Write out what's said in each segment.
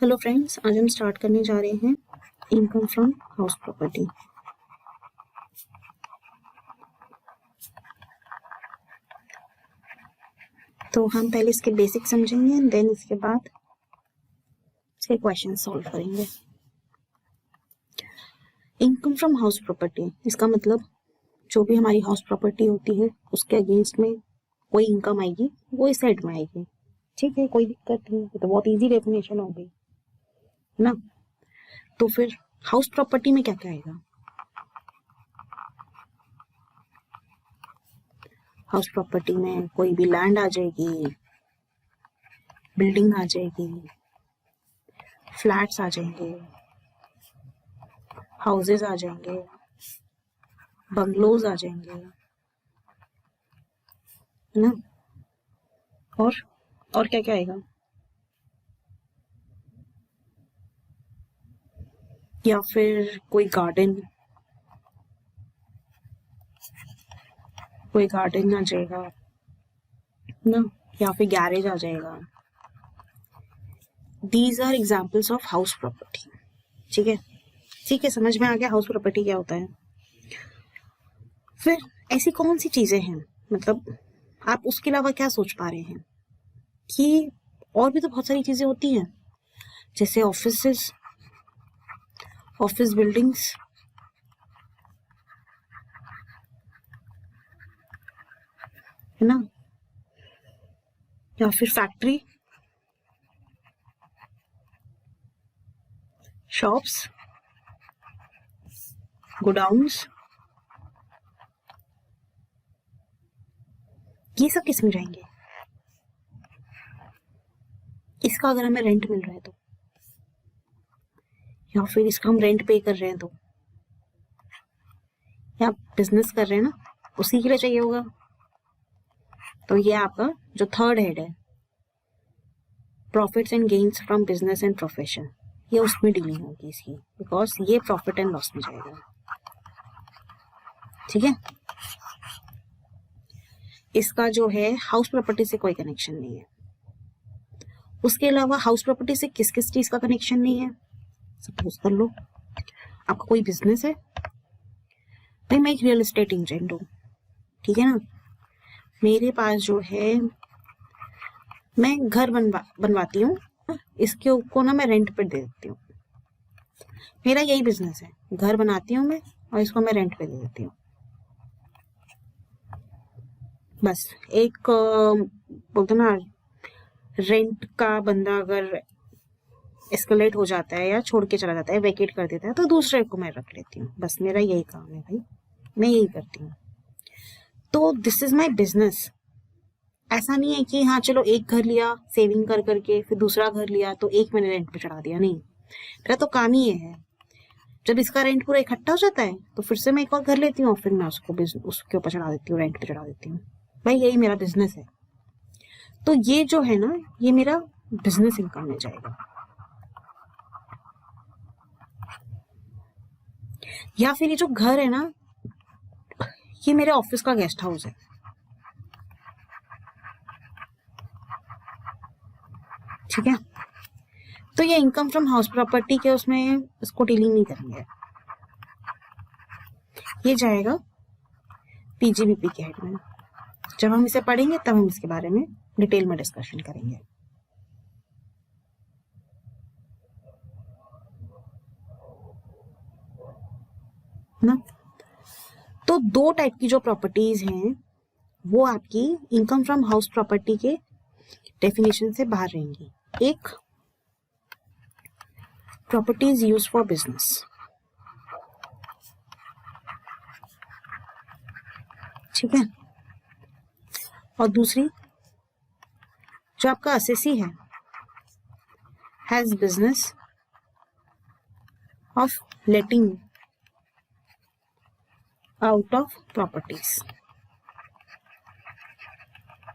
Hello friends, आज हम start करने जा रहे हैं इनकम फ्रॉम हाउस प्रॉपर्टी। तो हम पहले इसके बेसिक समझेंगे, देन इसके बाद इसके क्वेश्चन सॉल्व करेंगे। इनकम फ्रॉम हाउस प्रॉपर्टी, इसका मतलब जो भी हमारी हाउस प्रॉपर्टी होती है उसके अगेंस्ट में कोई इनकम आएगी, वो इस साइड में आएगी। ठीक है, कोई दिक्कत नहीं, तो बहुत इजी डेफिनेशन हो गई ना। तो फिर हाउस प्रॉपर्टी में क्या क्या आएगा? हाउस प्रॉपर्टी में कोई भी लैंड आ जाएगी, बिल्डिंग आ जाएगी, फ्लैट्स आ जाएंगे, हाउसेस आ जाएंगे, बंगलोज आ जाएंगे, है ना। और क्या क्या आएगा? या फिर कोई गार्डन आ जाएगा ना, या फिर गैरेज आ जाएगा। These are examples of house property. ठीक है, समझ में आ गया हाउस प्रॉपर्टी क्या होता है। फिर ऐसी कौन सी चीजें हैं, मतलब आप उसके अलावा क्या सोच पा रहे हैं कि और भी तो बहुत सारी चीजें होती हैं, जैसे ऑफिस बिल्डिंग्स, है ना, या फिर फैक्ट्री, शॉप्स, गोडाउन्स, ये सब किस में जाएंगे? इसका अगर हमें रेंट मिल रहा है तो, या फिर इसका हम रेंट पे कर रहे हैं तो, या बिजनेस कर रहे हैं ना, उसी के लिए चाहिए होगा। तो ये आपका जो थर्ड हेड है, profits and gains from business and profession, ये उसमें डीलिंग होगी इसकी, बिकॉज ये प्रॉफिट एंड लॉस में जाएगा। ठीक है, इसका जो है हाउस प्रॉपर्टी से कोई कनेक्शन नहीं है। उसके अलावा हाउस प्रॉपर्टी से किस किस चीज का कनेक्शन नहीं है? सपोज कर लो आपका कोई बिजनेस है, भाई मैं एक रियल एस्टेट एजेंट हूँ, ठीक है ना, मेरे पास जो है मैं घर बनवाती हूँ, इसके को ना मैं रेंट पे दे देती हूँ। मेरा यही बिजनेस है, घर बनाती हूँ मैं और इसको मैं रेंट पे दे देती हूँ। बस एक बोलते ना, रेंट का बंदा अगर एस्केलेट हो जाता है या छोड़ के चला जाता है, वेकेट कर देता है, तो दूसरे को मैं रख लेती हूँ। बस मेरा यही काम है भाई, मैं यही करती हूँ। तो दिस इज माई बिजनेस। ऐसा नहीं है कि हाँ चलो एक घर लिया सेविंग कर करके, फिर दूसरा घर लिया तो एक मैंने रेंट पे चढ़ा दिया। नहीं, मेरा तो काम ही ये है, जब इसका रेंट पूरा इकट्ठा हो जाता है तो फिर से मैं एक और घर लेती हूँ और फिर मैं उसके ऊपर चढ़ा देती हूँ, रेंट पे चढ़ा देती हूँ। भाई यही मेरा बिजनेस है। तो ये जो है ना, ये मेरा बिजनेस इनकम में जाएगा। या फिर ये जो घर है ना, ये मेरे ऑफिस का गेस्ट हाउस है, ठीक है। तो ये इनकम फ्रॉम हाउस प्रॉपर्टी के उसमें इसको डीलिंग नहीं करेंगे, ये जाएगा पीजीबीपी के हेड में। जब हम इसे पढ़ेंगे तब हम इसके बारे में डिटेल में डिस्कशन करेंगे ना। तो दो टाइप की जो प्रॉपर्टीज हैं वो आपकी इनकम फ्रॉम हाउस प्रॉपर्टी के डेफिनेशन से बाहर रहेंगी। एक, प्रॉपर्टीज यूज फॉर बिजनेस, ठीक है। और दूसरी, जो आपका असेसी है, has business of letting out of properties,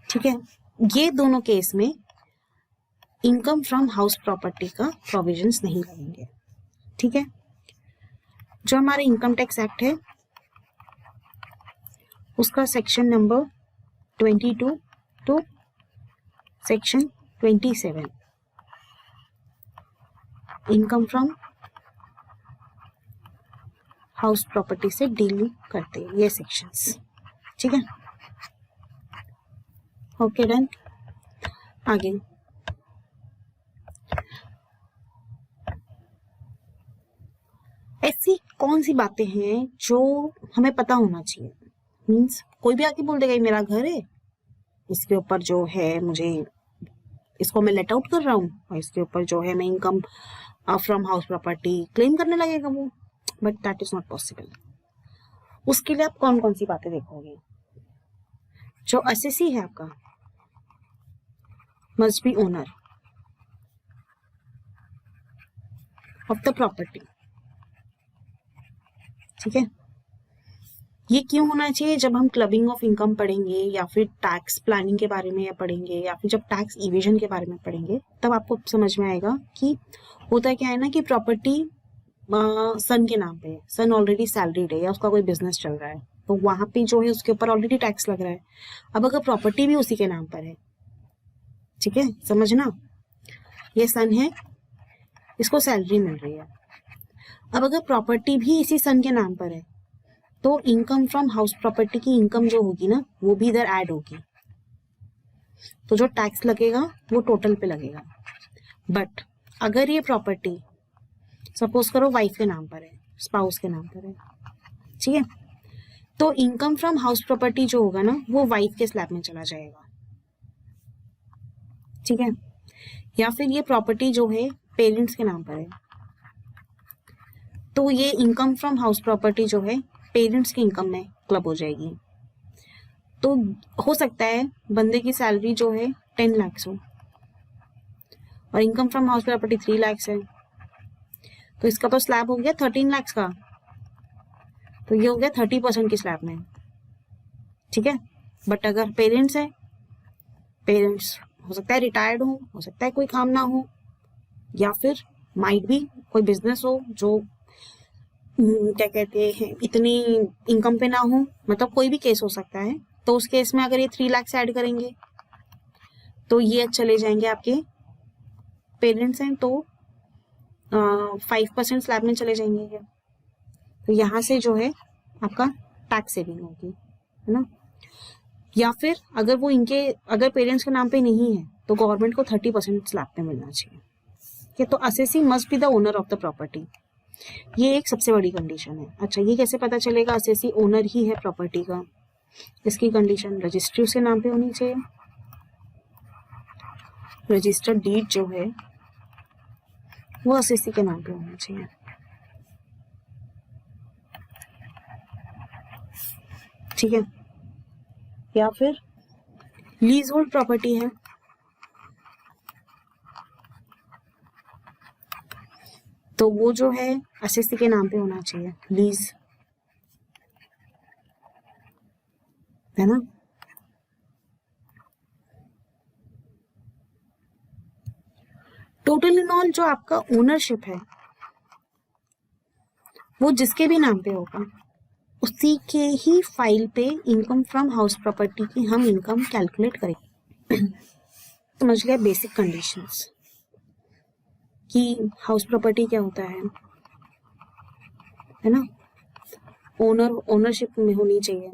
ठीक है। ये दोनों केस में इनकम फ्रॉम हाउस प्रॉपर्टी का प्रोविजंस नहीं लगेंगे, ठीक है। जो हमारे इनकम टैक्स एक्ट है उसका section number 22 to section 27 income from house property से डील करते हैं ये सेक्शंस, ठीक है। Okay done. आगे ऐसी कौन सी बातें हैं जो हमें पता होना चाहिए। मीन्स कोई भी आके बोल देगा ये मेरा घर है, इसके ऊपर जो है मुझे, इसको मैं लेट आउट कर रहा हूँ और इसके ऊपर जो है मैं income from house property claim करने लगेगा वो, but that is not possible. उसके लिए आप कौन कौन सी बातें देखोगे। जो एसएससी है आपका must be owner of the property, ठीक है। ये क्यों होना चाहिए, जब हम क्लबिंग ऑफ इनकम पढ़ेंगे या फिर टैक्स प्लानिंग के बारे में पढ़ेंगे या फिर जब टैक्स इवेजन के बारे में पढ़ेंगे, तब आपको समझ में आएगा कि होता क्या है ना कि प्रॉपर्टी सन के नाम पे है, सन ऑलरेडी सैलरीड है या उसका कोई बिजनेस चल रहा है, तो वहां पे जो है उसके ऊपर ऑलरेडी टैक्स लग रहा है। अब अगर प्रॉपर्टी भी उसी के नाम पर है, ठीक है, समझना, ये सन है, इसको सैलरी मिल रही है। अब अगर प्रॉपर्टी भी इसी सन के नाम पर है तो इनकम फ्रॉम हाउस प्रॉपर्टी की इनकम जो होगी ना वो भी इधर ऐड होगी, तो जो टैक्स लगेगा वो टोटल पे लगेगा। बट अगर ये प्रॉपर्टी सपोज करो वाइफ के नाम पर है, स्पाउस के नाम पर है, ठीक है, तो इनकम फ्रॉम हाउस प्रॉपर्टी जो होगा ना वो वाइफ के स्लैब में चला जाएगा, ठीक है। या फिर ये प्रॉपर्टी जो है पेरेंट्स के नाम पर है, तो ये इनकम फ्रॉम हाउस प्रॉपर्टी जो है पेरेंट्स की इनकम में क्लब हो जाएगी। तो हो सकता है बंदे की सैलरी जो है 10 लाख हो और income from house property 3 lakh है, तो इसका तो स्लैब हो गया 13 लाख का, तो ये हो गया 30% की स्लैब में, ठीक है। बट अगर पेरेंट्स है, पेरेंट्स हो सकता है रिटायर्ड हो सकता है कोई काम ना हो, या फिर माइट भी कोई बिजनेस हो जो क्या कहते हैं इतनी इनकम पे ना हो, मतलब कोई भी केस हो सकता है। तो उस केस में अगर ये 3 लाख ऐड करेंगे तो ये चले जाएंगे आपके पेरेंट्स हैं तो 5% स्लैब में चले जाएंगे ये, तो यहाँ से जो है आपका टैक्स सेविंग होगी, है ना। या फिर अगर वो इनके अगर पेरेंट्स के नाम पे नहीं है तो गवर्नमेंट को 30% स्लैब पे मिलना चाहिए। तो assessee must be the owner of the property, ये एक सबसे बड़ी कंडीशन है। अच्छा, ये कैसे पता चलेगा असेसी ओनर ही है प्रॉपर्टी का। इसकी कंडीशन रजिस्ट्री उसके नाम पे होनी चाहिए, रजिस्टर्ड डीड जो है वो असेसी के नाम पे होना चाहिए, ठीक है। या फिर लीज होल्ड प्रॉपर्टी है, तो वो जो है असेसी के नाम पे होना चाहिए, लीज, है ना। टोटल इन ऑल जो आपका ओनरशिप है वो जिसके भी नाम पे होगा उसी के ही फाइल पे इनकम फ्रॉम हाउस प्रॉपर्टी की हम इनकम कैलकुलेट करेंगे। समझ लिया बेसिक कंडीशंस कि हाउस प्रॉपर्टी क्या होता है ना। ओनरशिप में होनी चाहिए,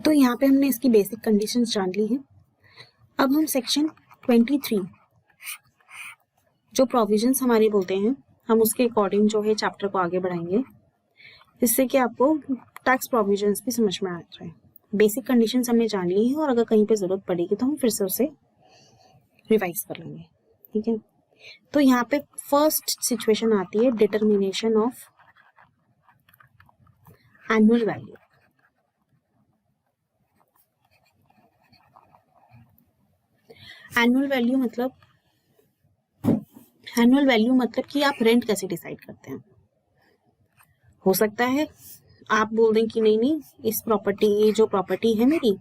तो यहाँ पे हमने इसकी बेसिक कंडीशंस जान ली है। अब हम सेक्शन 23 जो प्रोविजंस हमारे बोलते हैं हम उसके अकॉर्डिंग जो है चैप्टर को आगे बढ़ाएंगे, जिससे कि आपको टैक्स प्रोविजंस भी समझ में आ जाए। बेसिक कंडीशंस हमने जान ली है और अगर कहीं पे जरूरत पड़ेगी तो हम फिर से उसे रिवाइज कर लेंगे, ठीक है। तो यहाँ पे फर्स्ट सिचुएशन आती है determination of annual value. Annual value मतलब कि आप रेंट कैसे डिसाइड करते हैं। हो सकता है आप बोल दें कि नहीं इस प्रॉपर्टी, ये जो प्रॉपर्टी है मेरी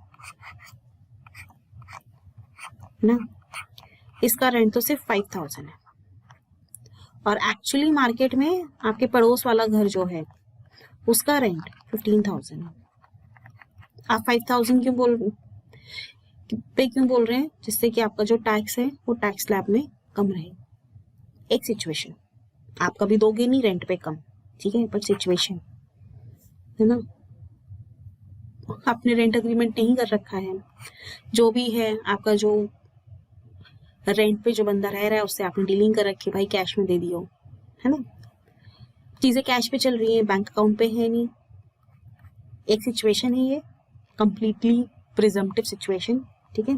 ना, इसका रेंट तो सिर्फ 5000 है और एक्चुअली मार्केट में आपके पड़ोस वाला घर जो है उसका रेंट 15,000 है। आप 5,000 क्यों बोल रहे हैं? जिससे कि आपका जो टैक्स है वो टैक्स स्लैब में कम रहे। एक सिचुएशन, आप कभी दोगे नहीं रेंट पे कम, ठीक है, बट सिचुएशन है ना, आपने रेंट अग्रीमेंट नहीं कर रखा है, जो भी है आपका जो रेंट पे जो बंदा रह रहा है उससे आपने डीलिंग कर रखी, भाई कैश में दे दियो, है ना, चीजें कैश पे चल रही है, बैंक अकाउंट पे है नहीं। एक सिचुएशन है ये, कंप्लीटली प्रिजम्पटिव सिचुएशन, ठीक है।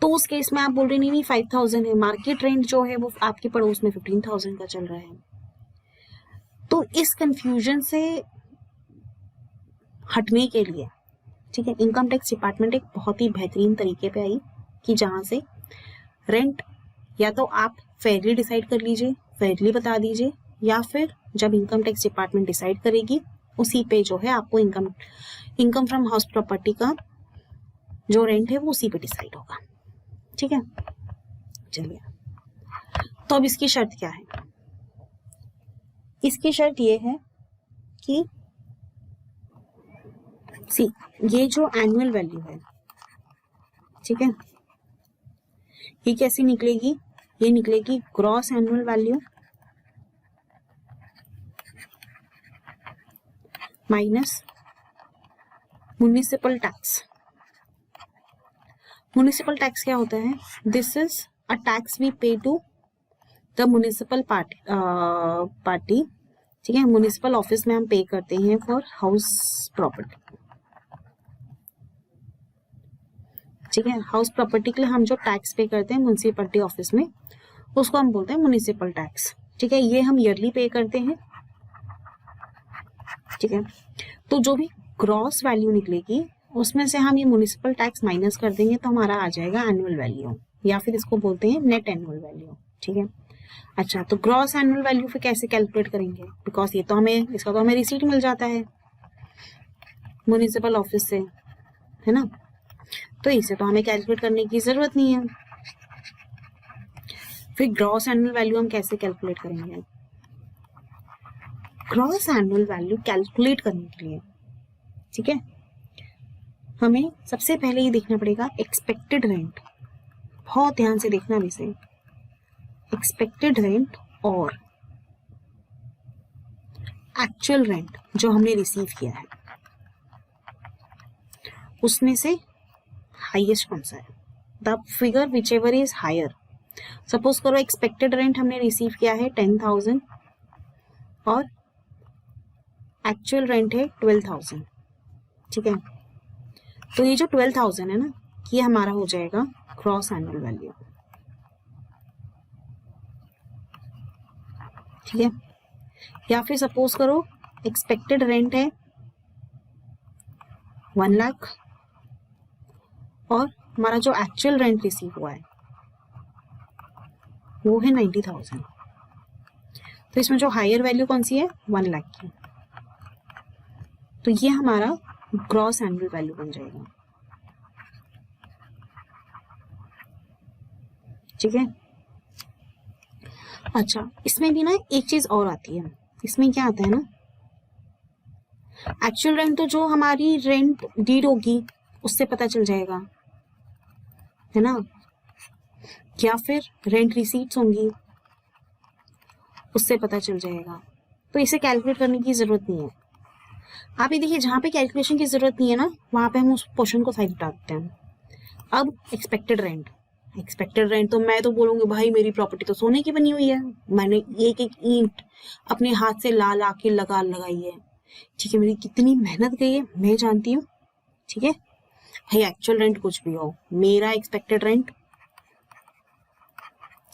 तो उस केस में आप बोल रहे नहीं 5,000 है, मार्केट रेंट जो है वो आपके पड़ोस में 15,000 का चल रहा है। तो इस कंफ्यूजन से हटने के लिए, ठीक है, इनकम टैक्स डिपार्टमेंट एक बहुत ही बेहतरीन तरीके पे आई कि जहां से रेंट या तो आप फेयरली डिसाइड कर लीजिए, फेयरली बता दीजिए, या फिर जब इनकम टैक्स डिपार्टमेंट डिसाइड करेगी उसी पे जो है आपको इनकम फ्रॉम हाउस प्रॉपर्टी का जो रेंट है वो उसी पे डिसाइड होगा, ठीक है। चलिए, तो अब इसकी शर्त क्या है? इसकी शर्त ये है कि ये जो एनुअल वैल्यू है, ठीक है, ये कैसी निकलेगी? ये निकलेगी gross annual value minus municipal tax. Municipal tax क्या होता है? This is a tax we pay to the municipal party, ठीक है, म्युनिसिपल ऑफिस में हम पे करते हैं फॉर हाउस प्रॉपर्टी, ठीक है। हाउस प्रॉपर्टी के लिए हम जो टैक्स पे करते हैं म्युनिसिपलिटी ऑफिस में उसको हम बोलते हैं म्युनिसिपल टैक्स, ठीक है। ये हम ईयरली पे करते हैं, ठीक है। तो जो भी ग्रॉस वैल्यू निकलेगी उसमें से हम ये म्युनिसिपल टैक्स माइनस कर देंगे तो हमारा आ जाएगा एनुअल वैल्यू, या फिर इसको बोलते हैं नेट एनुअल वैल्यू, ठीक है। अच्छा, तो ग्रॉस एनुअल वैल्यू फिर कैसे कैलकुलेट करेंगे? बिकॉज ये तो इसका तो हमें रिसीट मिल जाता है म्युनिसिपल ऑफिस से, है ना, तो इसे तो हमें कैलकुलेट करने की जरूरत नहीं है। फिर ग्रॉस एनुअल वैल्यू हम कैसे कैलकुलेट करेंगे? ग्रॉस एनुअल वैल्यू कैलकुलेट करने के लिए, ठीक है, हमें सबसे पहले ये देखना पड़ेगा एक्सपेक्टेड रेंट। बहुत ध्यान से देखना इसे, एक्सपेक्टेड रेंट और एक्चुअल रेंट जो हमने रिसीव किया है उसमें से हाईएस्ट कौन सा है? The figure whichever is higher. Suppose करो एक्सपेक्टेड रेंट हमने रिसीव किया है 10,000 और एक्चुअल रेंट है 12,000, ठीक है। तो ये जो 12,000 है ना, ये हमारा हो जाएगा ग्रॉस एनुअल वैल्यू, ठीक है। या फिर सपोज करो एक्सपेक्टेड रेंट है 1 लाख और हमारा जो एक्चुअल रेंट रिसीव हुआ है वो है 90,000। तो इसमें जो हायर वैल्यू कौन सी है? 1 लाख की। तो ये हमारा ग्रॉस एनुअल वैल्यू बन जाएगा, ठीक है। अच्छा, इसमें भी ना एक चीज और आती है। इसमें क्या आता है ना, एक्चुअल रेंट तो जो हमारी रेंट डीड होगी उससे पता चल जाएगा, है ना, या फिर रेंट रिसीट्स होंगी उससे पता चल जाएगा। तो इसे कैलकुलेट करने की जरूरत नहीं है। आप ये देखिए, जहां पे कैलकुलेशन की जरूरत नहीं है ना वहां पे हम उस पोर्शन को साइड हटा देते हैं। अब एक्सपेक्टेड रेंट तो मैं तो बोलूंगी भाई मेरी प्रॉपर्टी तो सोने की बनी हुई है, मैंने एक एक ईंट अपने हाथ से ला ला के लगाई है, ठीक है, मेरी कितनी मेहनत गई है मैं जानती हूँ, ठीक है। भाई एक्चुअल रेंट कुछ भी हो, मेरा एक्सपेक्टेड रेंट,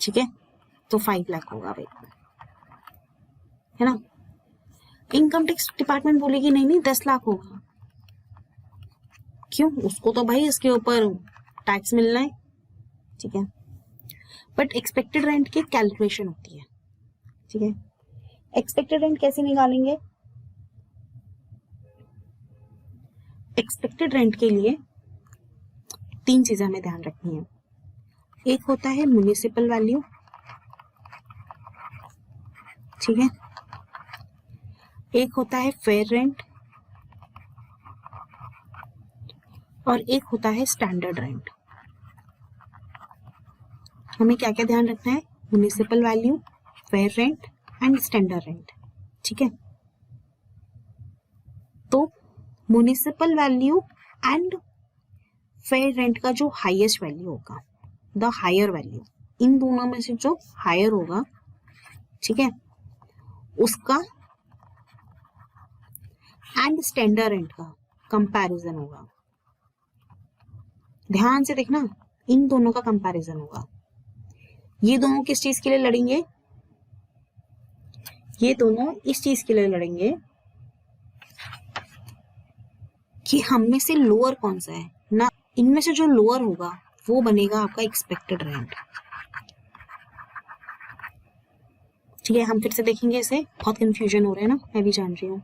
ठीक है, तो 5 लाख होगा भाई, है ना। इनकम टैक्स डिपार्टमेंट बोलेगी नहीं 10 लाख होगा। क्यों? उसको तो भाई इसके ऊपर टैक्स मिलना है, ठीक है। बट एक्सपेक्टेड रेंट की कैलकुलेशन होती है, ठीक है। एक्सपेक्टेड रेंट कैसे निकालेंगे? एक्सपेक्टेड रेंट के लिए 3 चीजें हमें ध्यान रखनी है। एक होता है म्युनिसिपल वैल्यू, ठीक है। एक होता है फेयर रेंट और एक होता है स्टैंडर्ड रेंट। हमें क्या क्या ध्यान रखना है? Municipal value, fair rent and standard rent. ठीक है, तो municipal value and fair rent का जो हाईएस्ट वैल्यू होगा, द हायर वैल्यू, इन दोनों में से जो हायर होगा, ठीक है, उसका एंड स्टैंडर्ड रेंट का कंपैरिजन होगा। ध्यान से देखना, इन दोनों का कंपैरिजन होगा। ये दोनों किस चीज के लिए लड़ेंगे? ये दोनों इस चीज के लिए लड़ेंगे कि हम में से लोअर कौन सा है ना। इनमें से जो लोअर होगा वो बनेगा आपका एक्सपेक्टेड रेंट। ठीक है, हम फिर से देखेंगे इसे, बहुत कंफ्यूजन हो रहा है ना, मैं भी जान रही हूँ।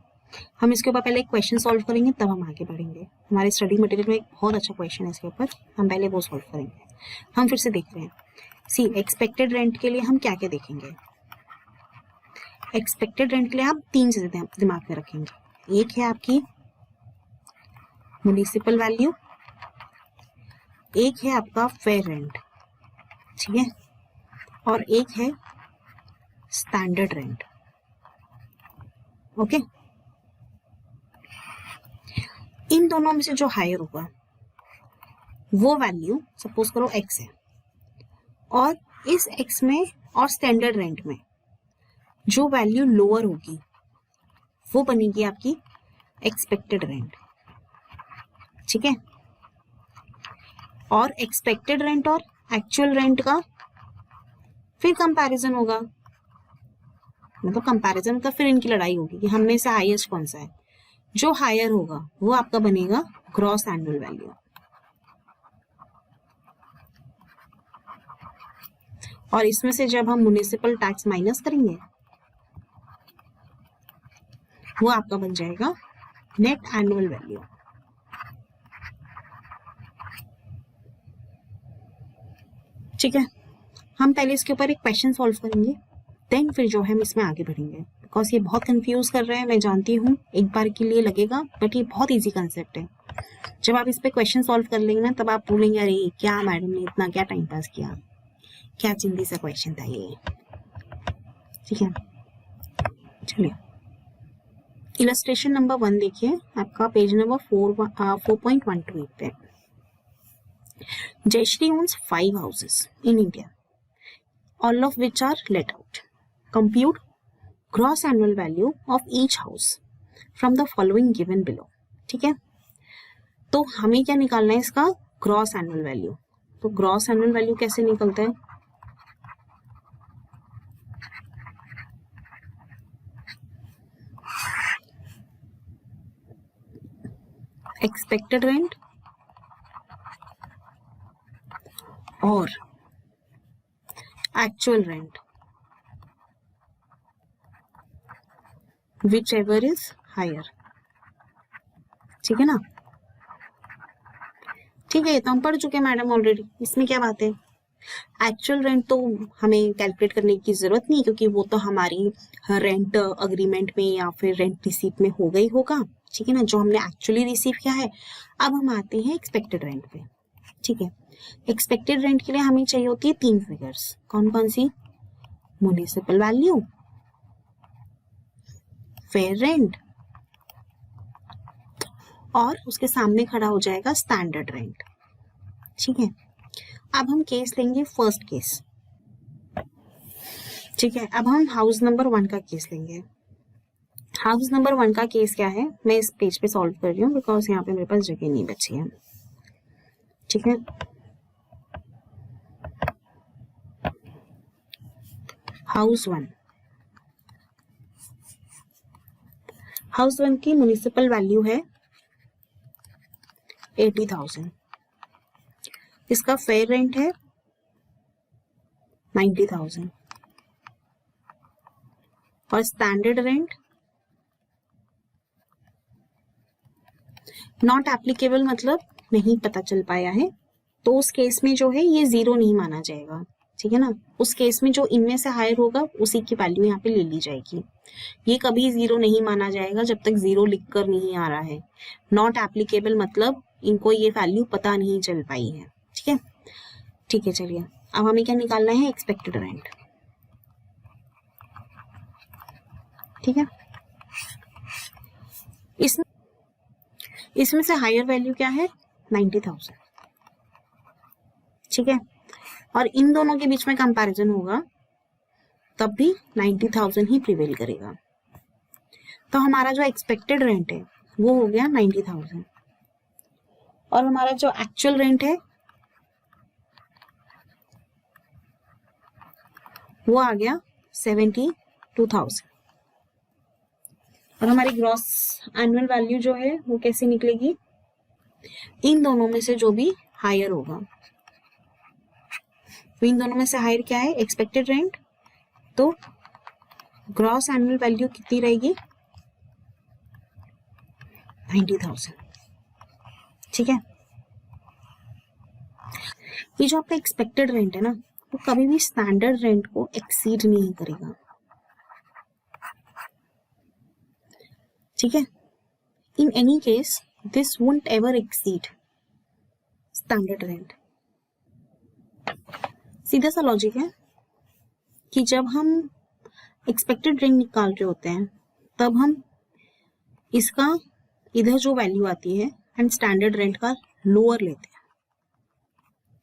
हम इसके ऊपर पहले एक क्वेश्चन सॉल्व करेंगे, तब हम आगे बढ़ेंगे। हमारे स्टडी मटेरियल में एक बहुत अच्छा क्वेश्चन है इसके ऊपर, हम पहले वो सॉल्व करेंगे। हम फिर से देख रहे हैं, सी एक्सपेक्टेड रेंट के लिए हम क्या क्या देखेंगे। एक्सपेक्टेड रेंट के लिए आप तीन चीजें दिमाग में रखेंगे। एक है आपकी म्युनिसिपल वैल्यू, एक है आपका फेयर रेंट, ठीक है, और एक है स्टैंडर्ड रेंट। ओके, इन दोनों में से जो हायर होगा वो वैल्यू सपोज करो x है, और इस x में और स्टैंडर्ड रेंट में जो वैल्यू लोअर होगी वो बनेगी आपकी एक्सपेक्टेड रेंट। ठीक है, और एक्सपेक्टेड रेंट और एक्चुअल रेंट का फिर कंपैरिजन होगा, मतलब कंपैरिजन मतलब फिर इनकी लड़ाई होगी कि हम में से हाईएस्ट कौन सा है। जो हायर होगा वो आपका बनेगा ग्रॉस एनुअल वैल्यू, और इसमें से जब हम म्युनिसिपल टैक्स माइनस करेंगे वो आपका बन जाएगा नेट एनुअल वैल्यू। ठीक है, हम पहले इसके ऊपर एक क्वेश्चन सॉल्व करेंगे, देन फिर जो है हम इसमें आगे बढ़ेंगे, बिकॉज ये बहुत कंफ्यूज कर रहे हैं, मैं जानती हूँ एक बार के लिए लगेगा, बट ये बहुत इजी कंसेप्ट है। जब आप इस पे क्वेश्चन सॉल्व कर लेंगे ना, तब आप बोलेंगे अरे क्या मैडम ने इतना क्या टाइम पास किया, क्या चिंदी सा क्वेश्चन था ये। ठीक है, चलिए इलस्ट्रेशन नंबर 1 देखिए, आपका पेज नंबर 4.128 पे। Jayashree owns 5 houses in India, all of which are let out. Compute gross annual value of each house from the following given below. ठीक है, तो हमें क्या निकालना है इसका ग्रॉस एनुअल वैल्यू। तो ग्रॉस एनुअल वैल्यू कैसे निकलता है? एक्सपेक्टेड रेंट और actual rent, whichever is higher. ठीक है ना, ठीक है, ये तो हम पढ़ चुके हैं मैडम ऑलरेडी, इसमें क्या बात है। एक्चुअल रेंट तो हमें कैलकुलेट करने की जरूरत नहीं, क्योंकि वो तो हमारी रेंट अग्रीमेंट में या फिर रेंट रिसीप्ट में हो गई होगा। ठीक है ना, जो हमने एक्चुअली रिसीव किया है। अब हम आते हैं एक्सपेक्टेड रेंट पे। ठीक है, एक्सपेक्टेड रेंट के लिए हमें चाहिए होती है 3 फिगर्स। कौन कौन सी? म्युनिसिपल वैल्यू, फेयर रेंट, और उसके सामने खड़ा हो जाएगा स्टैंडर्ड रेंट। ठीक है, अब हम केस लेंगे फर्स्ट केस। ठीक है, अब हम हाउस नंबर 1 का केस लेंगे। हाउस नंबर 1 का केस क्या है, मैं इस पेज पे सॉल्व कर रही हूँ बिकॉज यहाँ पे मेरे पास जगह नहीं बची है। ठीक है, हाउस 1, हाउस 1 की म्युनिसिपल वैल्यू है 80,000, इसका फेयर रेंट है 90,000 और स्टैंडर्ड रेंट नॉट एप्लीकेबल, मतलब नहीं पता चल पाया है। तो उस केस में जो है ये 0 नहीं माना जाएगा। ठीक है ना। उस केस में जो इनमें से हायर होगा उसी की वैल्यू यहाँ पे ले ली जाएगी। ये कभी जीरो नहीं माना जाएगा जब तक जीरो लिखकर नहीं आ रहा है। नॉट एप्लीकेबल मतलब इनको ये वैल्यू पता नहीं चल पाई है। ठीक है, ठीक है, चलिए अब हमें क्या निकालना है, एक्सपेक्टेड रेंट। ठीक है, इसमें से हायर वैल्यू क्या है, 90,000। ठीक है, और इन दोनों के बीच में कंपैरिजन होगा तब भी 90,000 ही प्रिवेल करेगा। तो हमारा जो एक्सपेक्टेड रेंट है वो हो गया 90,000 और हमारा जो एक्चुअल रेंट है वो आ गया 72,000। और हमारी ग्रॉस एनुअल वैल्यू जो है वो कैसे निकलेगी, इन दोनों में से जो भी हायर होगा। तो इन दोनों में से हायर क्या है, एक्सपेक्टेड रेंट। तो ग्रॉस एनुअल वैल्यू कितनी रहेगी, 90,000। ठीक है, ये जो आपका एक्सपेक्टेड रेंट है ना वो कभी भी स्टैंडर्ड रेंट को एक्सीड नहीं करेगा। ठीक है, in any case this won't ever exceed standard rent. सीधा सा लॉजिक है कि जब हम एक्सपेक्टेड रेंट निकाल रहे होते हैं तब हम इसका इधर जो वैल्यू आती है एंड स्टैंडर्ड रेंट का लोअर लेते हैं,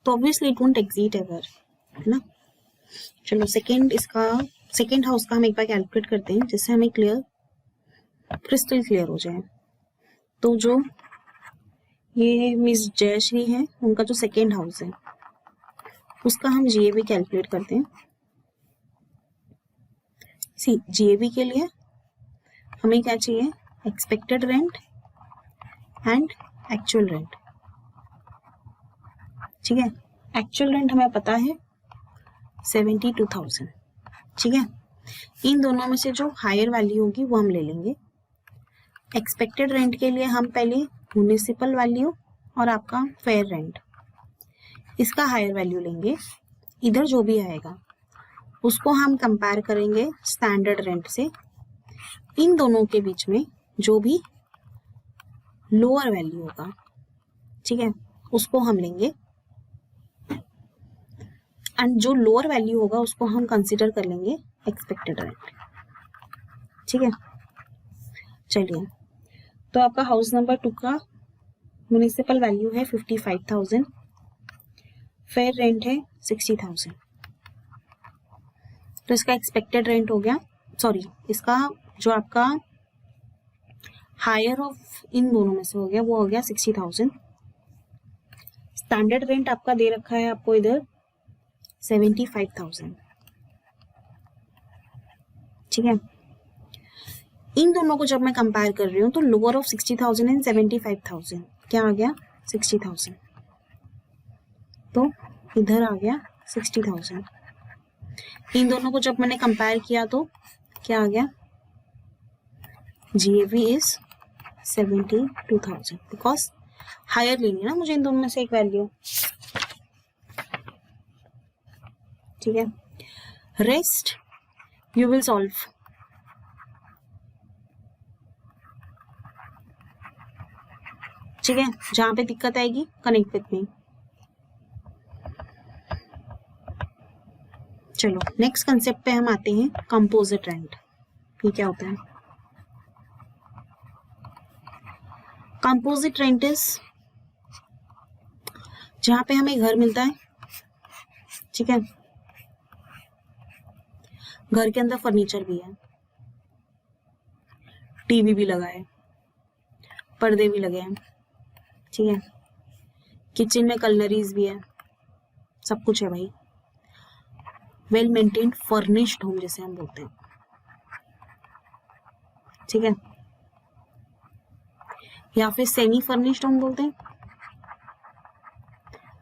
तो obviously it won't exceed ever, है ना। चलो सेकेंड हाउस का हम एक बार कैलकुलेट करते हैं जिससे हमें क्रिस्टल क्लियर हो जाए। तो जो ये मिस जयश्री है उनका जो सेकेंड हाउस है उसका हम जीएबी कैलकुलेट करते हैं। सी जीएबी के लिए हमें क्या चाहिए, expected rent and actual rent. ठीक है, एक्चुअल रेंट हमें पता है 72,000। ठीक है, इन दोनों में से जो हायर वैल्यू होगी वो हम ले लेंगे। एक्सपेक्टेड रेंट के लिए हम पहले म्युनिसिपल वैल्यू और आपका फेयर रेंट इसका हायर वैल्यू लेंगे। इधर जो भी आएगा उसको हम कंपेयर करेंगे स्टैंडर्ड रेंट से। इन दोनों के बीच में जो भी लोअर वैल्यू होगा, ठीक है, उसको हम लेंगे एंड जो लोअर वैल्यू होगा उसको हम कंसीडर कर लेंगे एक्सपेक्टेड रेंट। ठीक है, चलिए तो आपका हाउस नंबर 2 का म्युनिसिपल वैल्यू है 55,000, फेयर रेंट है 60,000। तो इसका एक्सपेक्टेड रेंट हो गया, सॉरी इसका जो आपका हायर ऑफ इन दोनों में से हो गया वो हो गया 60,000। स्टैंडर्ड रेंट आपका दे रखा है आपको इधर 75,000। ठीक है, इन दोनों को जब मैं कंपेयर कर रही हूँ तो लोअर ऑफ 60,000 एंड 75,000 क्या आ गया, 60,000। तो इधर आ गया 60,000। इन दोनों को जब मैंने कंपेयर किया तो क्या आ गया, GAV इज 72,000 बिकॉज हायर लेनी है ना मुझे इन दोनों में से एक वैल्यू। ठीक है, रेस्ट यू विल सॉल्व। ठीक है, जहां पे दिक्कत आएगी कनेक्ट विथ मी। चलो नेक्स्ट कंसेप्ट पे हम आते हैं, कंपोजिट रेंट। ये क्या होता है, कंपोजिट रेंट इज जहां पे हमें घर मिलता है। ठीक है, घर के अंदर फर्नीचर भी है, टीवी भी लगा है, पर्दे भी लगे हैं। ठीक है, किचन में कलनरीज भी है, सब कुछ है भाई। वेल मेंटेन्ड फर्निश्ड होम जैसे हम बोलते हैं। ठीक है, या फिर सेमी फर्निश्ड होम बोलते हैं,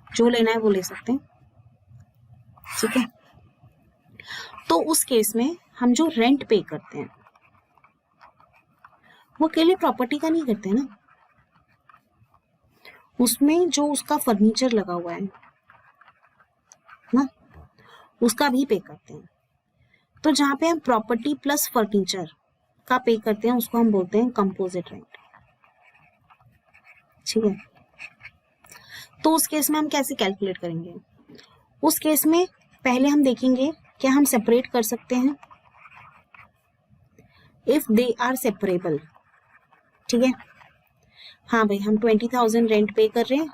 जो लेना है वो ले सकते हैं। ठीक है, तो उस केस में हम जो रेंट पे करते हैं वो अकेले प्रॉपर्टी का नहीं करते ना, उसमें जो उसका फर्नीचर लगा हुआ है ना उसका भी पे करते हैं। तो जहाँ पे हम प्रॉपर्टी प्लस फर्नीचर का पे करते हैं उसको हम बोलते हैं कंपोजिट रेंट। ठीक है, तो उस केस में हम कैसे कैलकुलेट करेंगे? उस केस में पहले हम देखेंगे क्या हम सेपरेट कर सकते हैं, इफ दे आर सेपरेबल। ठीक है, हाँ भाई हम 20,000 रेंट पे कर रहे हैं,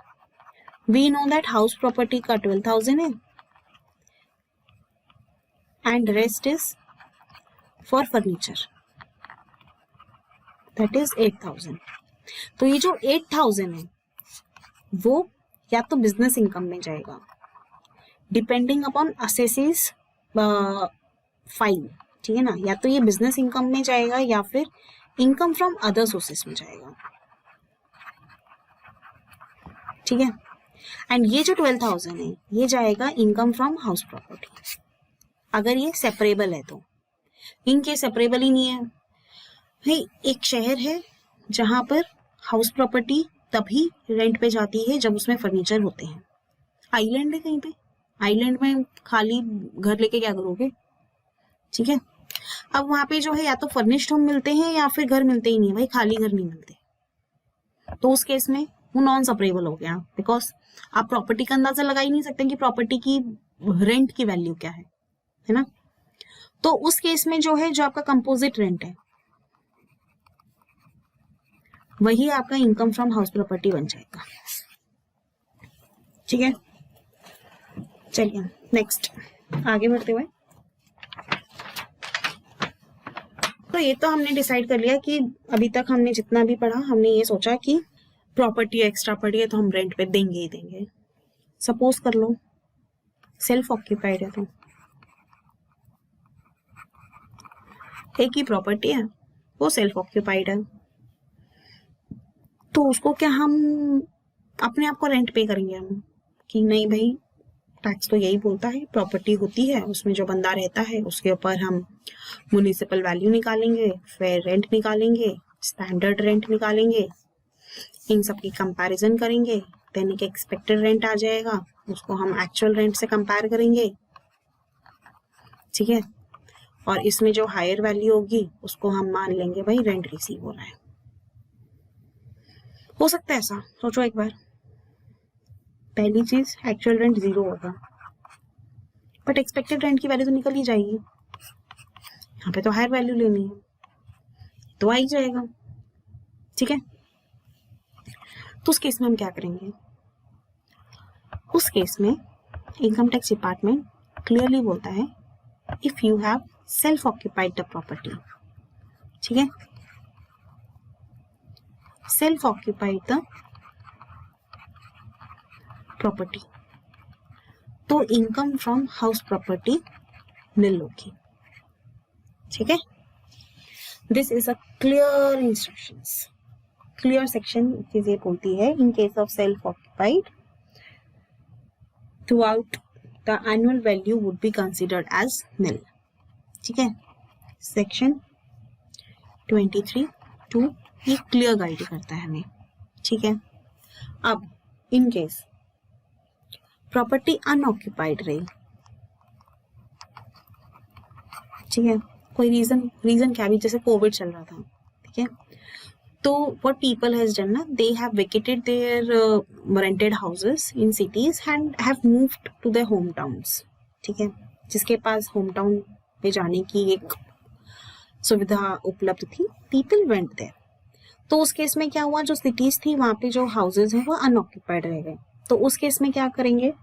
we know that house property का 12,000 है and rest is for furniture, that is 8,000। तो ये जो 8,000 है वो या तो बिजनेस इनकम में जाएगा डिपेंडिंग अपॉन असेसिस फाइल। ठीक है ना, या तो ये बिजनेस इनकम में जाएगा या फिर इनकम फ्रॉम अदर सोर्सेस में जाएगा। ठीक है, एंड ये जो 12,000 है ये जाएगा इनकम फ्रॉम हाउस प्रॉपर्टी, अगर ये सेपरेबल है तो। इनके सेपरेबल ही नहीं है भाई, एक शहर है जहां पर हाउस प्रॉपर्टी तभी रेंट पे जाती है जब उसमें फर्नीचर होते हैं। आइलैंड है कहीं पे, आइलैंड में खाली घर लेके क्या करोगे? ठीक है, अब वहां पे जो है या तो फर्निश्ड होम मिलते हैं या फिर घर मिलते ही नहीं है भाई, खाली घर नहीं मिलते। तो उस केस में वो नॉन सेपरेबल हो गया, बिकॉज आप प्रॉपर्टी का अंदाजा लगा ही नहीं सकते कि प्रॉपर्टी की रेंट की वैल्यू क्या है ना। तो उस केस में जो है, जो आपका कंपोजिट रेंट है वही आपका इनकम फ्रॉम हाउस प्रॉपर्टी बन जाएगा। ठीक है, चलिए नेक्स्ट आगे बढ़ते हुए। तो ये तो हमने डिसाइड कर लिया कि अभी तक हमने जितना भी पढ़ा हमने ये सोचा कि प्रॉपर्टी एक्स्ट्रा पड़ी है तो हम रेंट पे देंगे ही देंगे। सपोज कर लो सेल्फ ऑक्यूपाइड है, तो एक ही प्रॉपर्टी है वो सेल्फ ऑक्यूपाइड है, तो उसको क्या हम अपने आप को रेंट पे करेंगे हम कि नहीं भाई, टैक्स तो यही बोलता है प्रॉपर्टी होती है उसमें जो बंदा रहता है उसके ऊपर हम म्युनिसिपल वैल्यू निकालेंगे, फेयर रेंट निकालेंगे, स्टैंडर्ड रेंट निकालेंगे, इन सब की कंपैरिजन करेंगे, देन एक एक्सपेक्टेड रेंट आ जाएगा, उसको हम एक्चुअल रेंट से कंपेयर करेंगे। ठीक है, और इसमें जो हायर वैल्यू होगी उसको हम मान लेंगे भाई रेंट रिसीव हो रहा है। हो सकता है ऐसा, सोचो एक बार। पहली चीज एक्चुअल रेंट 0 होगा बट एक्सपेक्टेड रेंट की वैल्यू तो निकल ही जाएगी, यहाँ पे तो हायर वैल्यू लेनी है तो आ ही जाएगा। ठीक है, तो उस केस में हम क्या करेंगे? उस केस में इनकम टैक्स डिपार्टमेंट क्लियरली बोलता है if you have self occupied the property. ठीक है, सेल्फ ऑक्यूपाइड द प्रॉपर्टी, तो income from house property nil होगी। ठीक है, this is a clear instructions, clear section चीजें बोलती है in case of self occupied throughout the annual value would be considered as nil. ठीक है, section 23(2) ये क्लियर गाइड करता है हमें। ठीक है, अब इन केस प्रॉपर्टी अनऑक्यूपाइड रही, ठीक है, कोई रीजन क्या भी, जैसे कोविड चल रहा था, ठीक है, तो what people has done ना, they have vacated their rented houses in cities and have moved to their hometowns। ठीक है, जिसके पास होम टाउन पे जाने की एक सुविधा उपलब्ध थी, people went there। तो उस केस में क्या हुआ, जो सिटीज थी वहां पे जो हाउसेज हैं वो अनऑक्यूपाइड रह गए, तो उस केस में क्या करेंगे?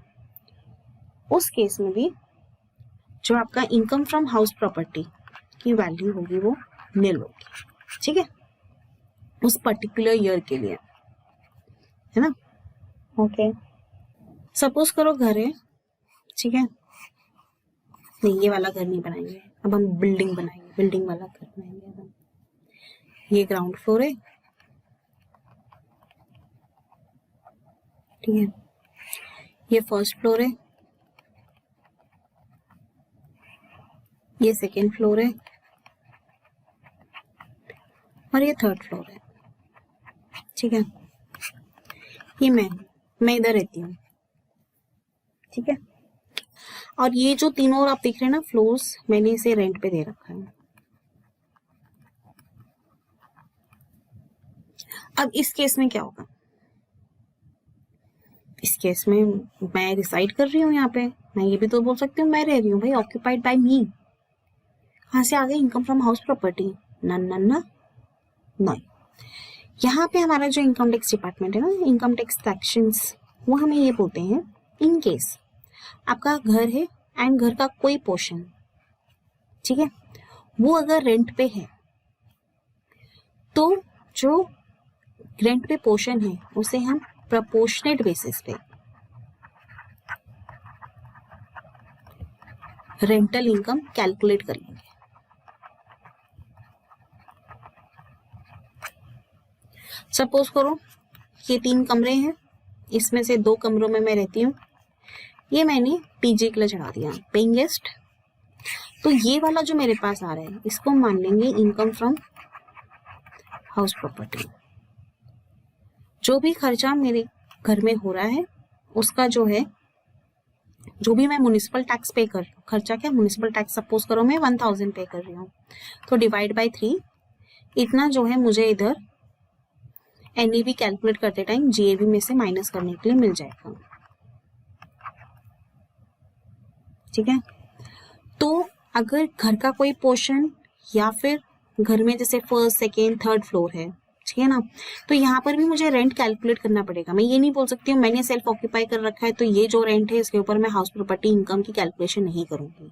उस केस में भी जो आपका इनकम फ्रॉम हाउस प्रॉपर्टी की वैल्यू होगी वो नील होगी। ठीक है, उस पर्टिकुलर ईयर के लिए, है ना। ओके, सपोज करो घर है, ठीक है, नहीं ये वाला घर नहीं बनाएंगे, अब हम बिल्डिंग बनाएंगे, बिल्डिंग वाला घर बनाएंगे। अब हम ये ग्राउंड फ्लोर है, ठीक है, ये फर्स्ट फ्लोर है, ये सेकेंड फ्लोर है और ये थर्ड फ्लोर है। ठीक है, ये मैं इधर रहती हूँ। ठीक है, और ये जो तीनों और आप देख रहे हैं ना फ्लोर्स, मैंने इसे रेंट पे दे रखा है। अब इस केस में क्या होगा, इस केस में मैं रिसाइड कर रही हूँ यहाँ पे, मैं ये भी तो बोल सकती हूँ मैं रह रही हूँ भाई, ऑक्यूपाइड बाय मी। कहाँ से आ गई, इनकम फ्रॉम हाउस प्रॉपर्टी, ना ना ना नहीं। यहाँ पे हमारा जो इनकम टैक्स डिपार्टमेंट है ना, इनकम टैक्स सेक्शंस, वो हमें ये बोलते हैं इन केस आपका घर है एंड घर का कोई पोर्शन, ठीक है, वो अगर रेंट पे है तो जो रेंट पे पोर्शन है उसे हम प्रपोर्शनेट बेसिस पे रेंटल इनकम कैलकुलेट कर लेंगे। सपोज करो ये 3 कमरे हैं, इसमें से 2 कमरों में मैं रहती हूँ, ये मैंने पीजी के लिए चढ़ा दिया, पेइंग गेस्ट। तो ये वाला जो मेरे पास आ रहा है इसको मान लेंगे इनकम फ्रॉम हाउस प्रॉपर्टी। जो भी खर्चा मेरे घर में हो रहा है उसका जो है, जो भी मैं म्युनिसिपल टैक्स पे कर, खर्चा क्या म्युनिसिपल टैक्स सपोज करो मैं 1000 पे कर रही हूँ, तो डिवाइड बाय 3, इतना जो है मुझे इधर एनईवी कैलकुलेट करते टाइम जीएवी में से माइनस करने के लिए मिल जाएगा, ठीक है। तो अगर घर का कोई पोर्शन या फिर घर में जैसे फर्स्ट सेकेंड थर्ड फ्लोर है, ठीक है ना, तो यहाँ पर भी मुझे रेंट कैलकुलेट करना पड़ेगा। मैं ये नहीं बोल सकती हूँ मैंने सेल्फ ऑक्यूपाई कर रखा है तो ये जो रेंट है इसके ऊपर मैं हाउस प्रॉपर्टी इनकम की कैलकुलेशन नहीं करूंगी,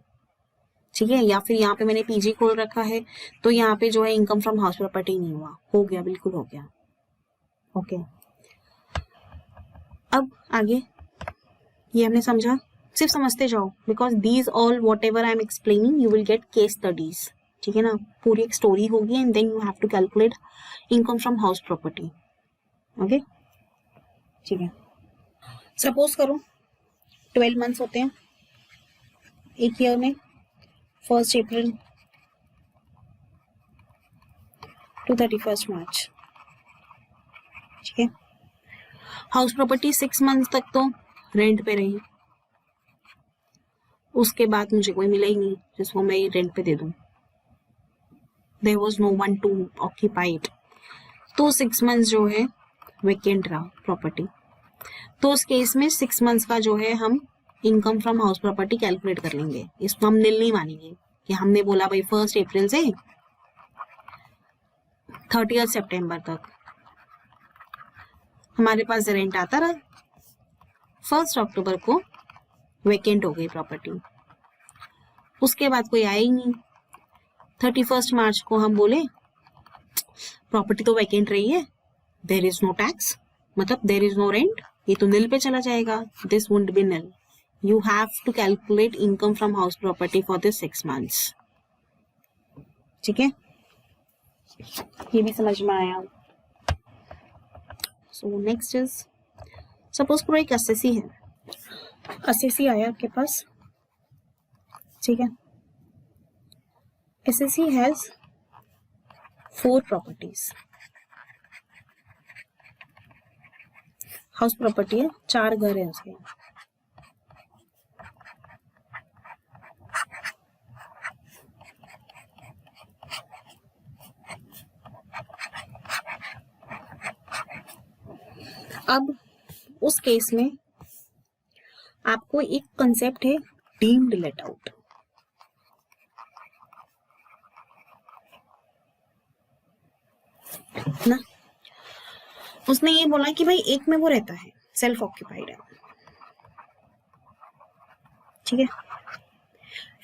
ठीक है। या फिर यहाँ पे मैंने पीजी खोल रखा है तो यहाँ पे जो है इनकम फ्रॉम हाउस प्रॉपर्टी नहीं हुआ, हो गया, बिल्कुल हो गया, ओके। अब आगे ये हमने समझा, सिर्फ समझते जाओ, because these all whatever I am explaining you will get case studies, ठीक है ना, पूरी एक स्टोरी होगी and then you have to calculate income from house property, okay, ठीक है। सपोज करो 12 मंथ्स होते हैं एक ईयर में, 1 अप्रैल टू 31 मार्च, ठीक है। हाउस प्रॉपर्टी 6 मंथ्स तक तो रेंट पे रही, उसके बाद मुझे कोई मिला ही नहीं जिसको मैं रेंट पे दे दूं, there was no one to occupy it, तो 6 मंथ्स जो है वेकेंट रहा प्रॉपर्टी। तो उस केस में 6 मंथ्स का जो है हम income from house property calculate कर लेंगे, इसको हम नील नहीं मानेंगे कि हमने बोला भाई 1 अप्रैल से 30 सितंबर तक हमारे पास रेंट आता रहा, 1 अक्टूबर को वेकेंट हो गई प्रॉपर्टी, उसके बाद कोई आया ही नहीं, 31 मार्च को हम बोले प्रॉपर्टी तो वेकेंट रही है, देयर इज नो टैक्स, मतलब देयर इज नो रेंट, ये तो नील पे चला जाएगा, this would be nil, you have to calculate income from house property for this 6 months, ठीक है, ये भी समझ में आया। सो नेक्स्ट इज, सपोज करो एक एसएससी है, एसएससी आया आपके पास, ठीक है, SSC has 4 properties, house property है, 4 घर है उसके, अब उस केस में आपको एक कंसेप्ट है डीम्ड लेट आउट, ना, उसने ये बोला कि भाई एक में वो रहता है सेल्फ ऑक्यूपाइड है, ठीक है,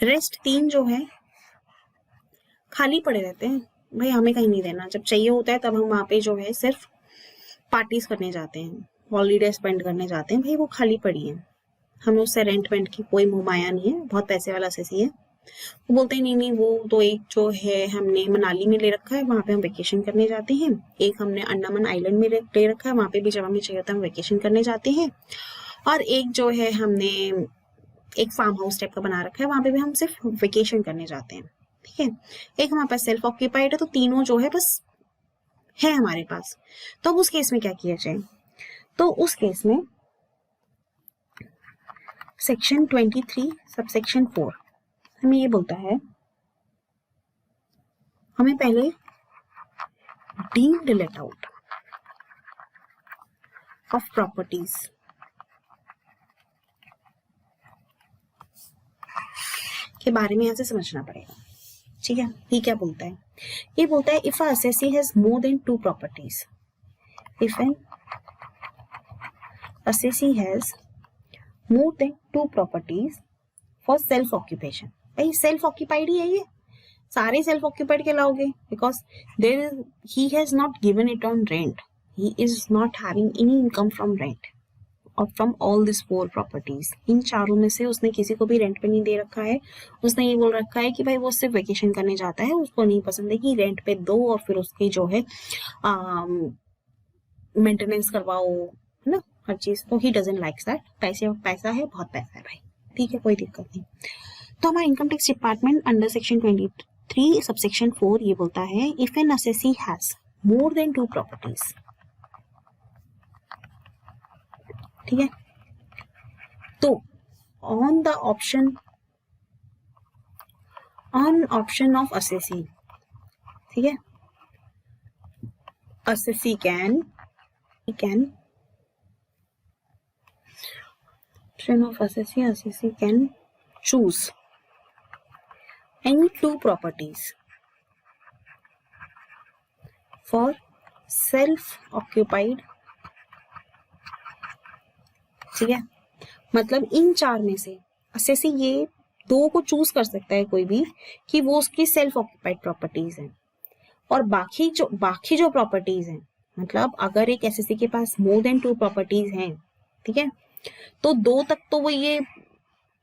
रेस्ट 3 जो है खाली पड़े रहते हैं, भाई हमें कहीं नहीं देना, जब चाहिए होता है तब हम वहां पे जो है सिर्फ पार्टीज करने जाते हैं, हॉलीडे स्पेंड करने जाते हैं, भाई वो खाली पड़ी है, हमें उससे रेंट वेंट की कोई मुहमाया नहीं है, बहुत पैसे वाला एसएससी है। वो बोलते हैं नहीं नहीं वो तो एक जो है हमने मनाली में ले रखा है, वहां पे हम वेकेशन करने जाते हैं, एक हमने अंडमान आइलैंड में ले रखा है, वहां पे भी जब हमें चाहिए होता है हम वेकेशन करने जाते हैं, और एक जो है हमने एक फार्म हाउस टाइप का बना रखा है, वहां पे भी हम सिर्फ वेकेशन करने जाते हैं, ठीक है। एक हमारे पास सेल्फ ऑक्यूपाइड है, तो तीनों जो है बस है हमारे पास। तो अब उस केस में क्या किया जाए, तो उस केस में सेक्शन 23 सबसेक्शन 4 हमें ये बोलता है, हमें पहले deemed let out of properties के बारे में यहां से समझना पड़ेगा। ठीक है, ये क्या बोलता है? ये बोलता है if a assessee has more than 2 properties, if an assessee has more than 2 properties for self occupation. भाई सेल्फ ऑक्यूपाइड ही है ये, सारे सेल्फ ऑक्यूपाइड कहलाओगे, because there he has not given it on rent, he is not having any income from rent और from all this 4 properties. इन चारों में से उसने किसी को भी रेंट पे नहीं दे रखा है। उसने ये बोल रखा है कि भाई वो सिर्फ वेकेशन करने जाता है, उसको नहीं पसंद है कि रेंट पे दो और फिर उसकी जो है मेंटेनेंस करवाओ, है ना, हर चीज। तो ही डजंट लाइक दैट। पैसा है, बहुत पैसा है भाई, ठीक है, कोई दिक्कत नहीं। तो हमारा income tax department under section 23 subsection 4 ये बोलता है if an assessee has more than 2 properties, ठीक है, तो ऑन ऑप्शन ऑफ असेसी, ठीक है, assessee can option of assessee can choose any 2 properties for self-occupied, ठीक है, मतलब इन 4 में से असेसी ये 2 को चूज कर सकता है कोई भी कि वो उसकी सेल्फ ऑक्यूपाइड प्रॉपर्टीज हैं, और बाकी जो प्रॉपर्टीज हैं, मतलब अगर एक एसएससी के पास मोर देन 2 प्रॉपर्टीज हैं, ठीक है, तो 2 तक तो वो ये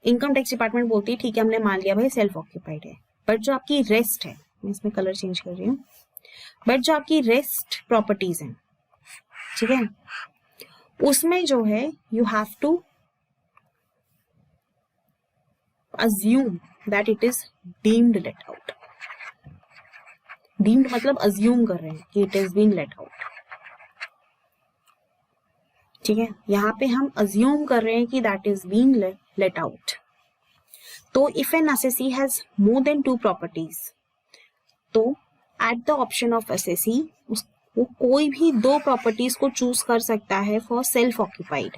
इनकम टैक्स डिपार्टमेंट बोलती है ठीक है, हमने मान लिया भाई सेल्फ ऑक्यूपाइड है। बट जो आपकी रेस्ट है, मैं इसमें कलर चेंज कर रही हूँ, बट जो आपकी रेस्ट प्रॉपर्टीज हैं, ठीक है, उसमें जो है you have to assume that it is deemed let out. Deemed मतलब अज्यूम कर रहे हैं कि it is been let out, ठीक है, यहाँ पे हम अज्यूम कर रहे हैं कि that is been let out. तो if an assessee has more than 2 properties, तो at the option of assessee वो कोई भी 2 प्रॉपर्टीज को चूज कर सकता है फॉर सेल्फ ऑक्यूपाइड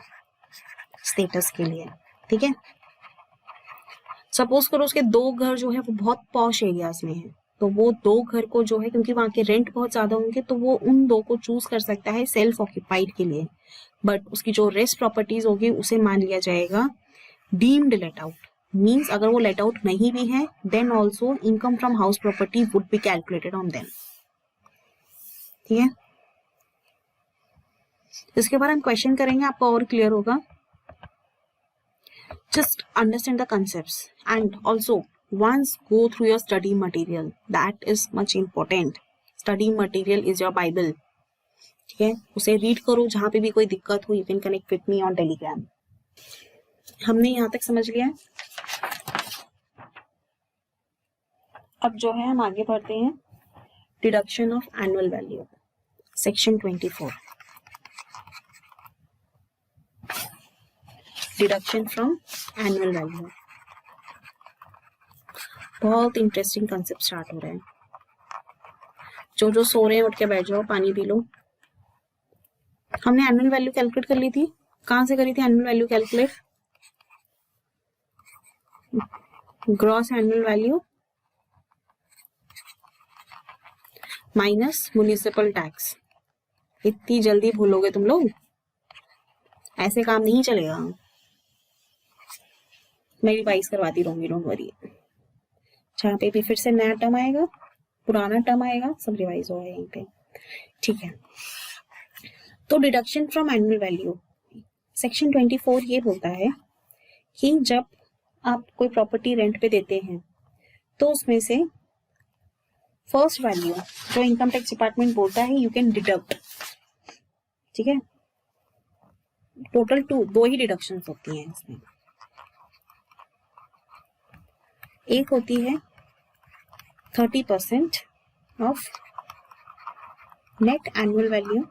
स्टेटस के लिए, ठीक है। सपोज करो उसके 2 घर जो है वो बहुत पॉश एरियाज में है, तो वो 2 घर को जो है, क्योंकि वहां के रेंट बहुत ज्यादा होंगे, तो वो उन 2 को चूज कर सकता है सेल्फ ऑक्यूपाइड के लिए। बट उसकी जो रेस्ट प्रॉपर्टीज होगी उसे मान लिया जाएगा डीम्ड लेट आउट। मीन्स अगर वो लेट आउट नहीं भी है, then also income from house property would be calculated on them, ठीक है। इसके बाद हम क्वेश्चन करेंगे, आपको और क्लियर होगा। Just understand the concepts and also once go through your study material. That is much important. Study material is your Bible. ठीक है, उसे रीड करो, जहां पे भी कोई दिक्कत हो you can connect with me on Telegram. हमने यहां तक समझ लिया। अब जो है हम आगे बढ़ते हैं deduction of annual value, section 24, deduction from annual value. बहुत इंटरेस्टिंग कंसेप्ट स्टार्ट हो रहे हैं। जो सो रहे हैं उठ के बैठ जाओ, पानी पी लो। हमने एनुअल वैल्यू कैलकुलेट कर ली थी, कहां से करी थी annual value calculate? Gross annual value minus municipal tax. इतनी जल्दी भूलोगे तुम लोग? ऐसे काम नहीं चलेगा। मैं रिवाइज करवाती रहूंगी, डोंट वरी। जहाँ पे भी फिर से नया टर्म आएगा, पुराना टर्म आएगा, सब रिवाइज होगा यहीं पे, ठीक है। तो deduction from annual value, section 24 ये बोलता है कि जब आप कोई प्रॉपर्टी रेंट पे देते हैं तो उसमें से फर्स्ट वैल्यू जो इनकम टैक्स डिपार्टमेंट बोलता है यू कैन डिडक्ट, ठीक है। टोटल 2 ही डिडक्शंस होती हैं इसमें। एक होती है 30% ऑफ नेट एनुअल वैल्यू,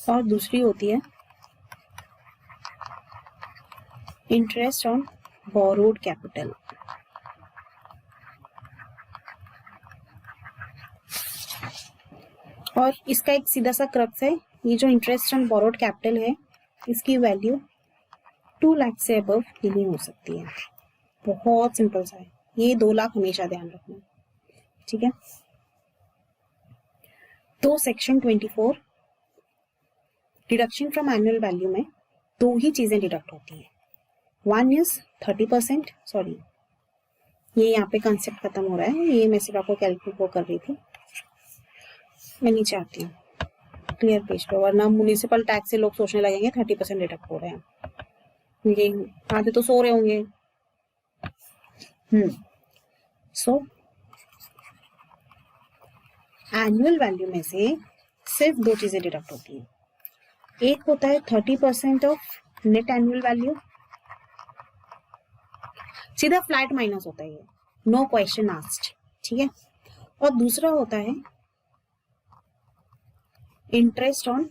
और दूसरी होती है इंटरेस्ट ऑन बोरोड कैपिटल। और इसका एक सीधा सा क्रक्स है, ये जो इंटरेस्ट ऑन बोरोड कैपिटल है इसकी वैल्यू 2 लाख से अबव नहीं हो सकती है। बहुत सिंपल सा है, ये 2 लाख हमेशा ध्यान रखना, ठीक है। तो section 24 deduction from annual value में 2 ही चीजें डिडक्ट होती हैं। वन इज 30%, सॉरी ये यहाँ पे कंसेप्ट खत्म हो रहा है, ये मैं सिर्फ आपको कैलकुलेट वो कर रही थी। मैं नीचे आती हूँ क्लियर पेज पे, वरना म्युनिसिपल टैक्स से लोग सोचने लगेंगे 30% डिडक्ट हो रहे हैं, ये आधे तो सो रहे होंगे। सो एनुअल वैल्यू में से सिर्फ 2 चीजें डिडक्ट होती हैं। एक होता है 30% ऑफ नेट एनुअल वैल्यू, सीधा फ्लैट माइनस होता है ये, नो क्वेश्चन आस्क्ड, ठीक है। और दूसरा होता है इंटरेस्ट ऑन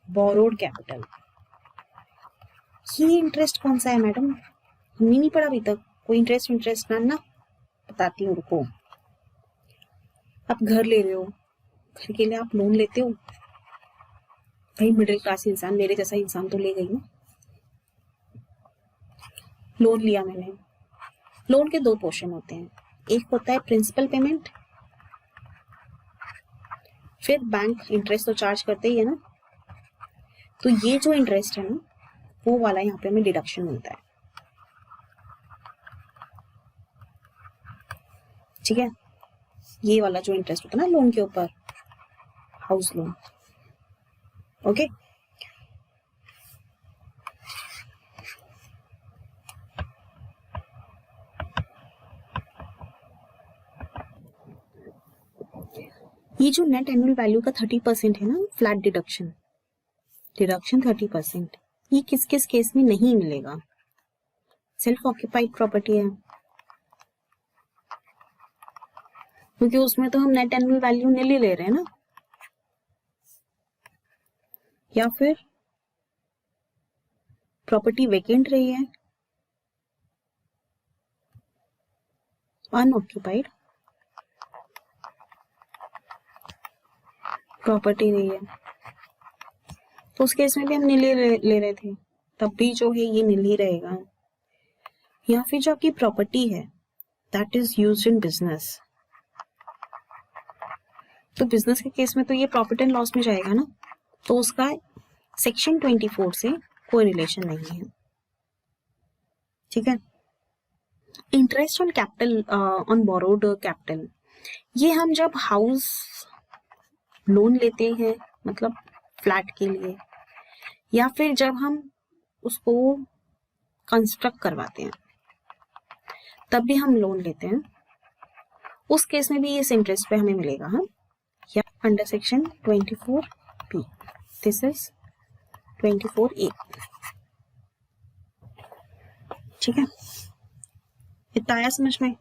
बोरोड कैपिटल। ये इंटरेस्ट कौन सा है मैडम, हमने नहीं पढ़ा अभी तक, कोई इंटरेस्ट ना बताती हूँ, रुको। आप घर ले रहे हो, घर के लिए आप लोन लेते हो, भाई मिडिल क्लास इंसान, मेरे जैसा इंसान तो ले गई ना, लोन लिया मैंने। लोन के 2 पोर्शन होते हैं, एक होता है प्रिंसिपल पेमेंट, फिर बैंक इंटरेस्ट तो चार्ज करते ही है ना, तो ये जो इंटरेस्ट है ना वो वाला यहाँ पे हमें डिडक्शन मिलता है, ठीक है। ये वाला जो इंटरेस्ट होता है ना लोन के ऊपर, हाउस लोन, ओके। ये जो नेट एनुअल वैल्यू का 30% है ना फ्लैट डिडक्शन 30%, ये किस किस केस में नहीं मिलेगा, सेल्फ ऑक्यूपाइड प्रॉपर्टी है, क्योंकि उसमें तो हम नेट एनुअल वैल्यू नीली ले रहे हैं ना, या फिर प्रॉपर्टी वेकेंट रही है, अनऑक्यूपाइड प्रॉपर्टी रही है, तो उस केस में भी हम नीली ले रहे थे, तब भी जो है ये नीली रहेगा। या फिर जो आपकी प्रॉपर्टी है that is used in business, तो बिजनेस के केस में तो ये प्रॉफिट एंड लॉस में जाएगा ना, तो उसका सेक्शन 24 से कोई रिलेशन नहीं है, ठीक है। Interest on capital on borrowed capital, ये हम जब हाउस लोन लेते हैं मतलब फ्लैट के लिए, या फिर जब हम उसको कंस्ट्रक्ट करवाते हैं तब भी हम लोन लेते हैं, उस केस में भी इस इंटरेस्ट पे हमें मिलेगा, हाँ, या under section 24B, this is 24A, ठीक है। इतना आया समझ में।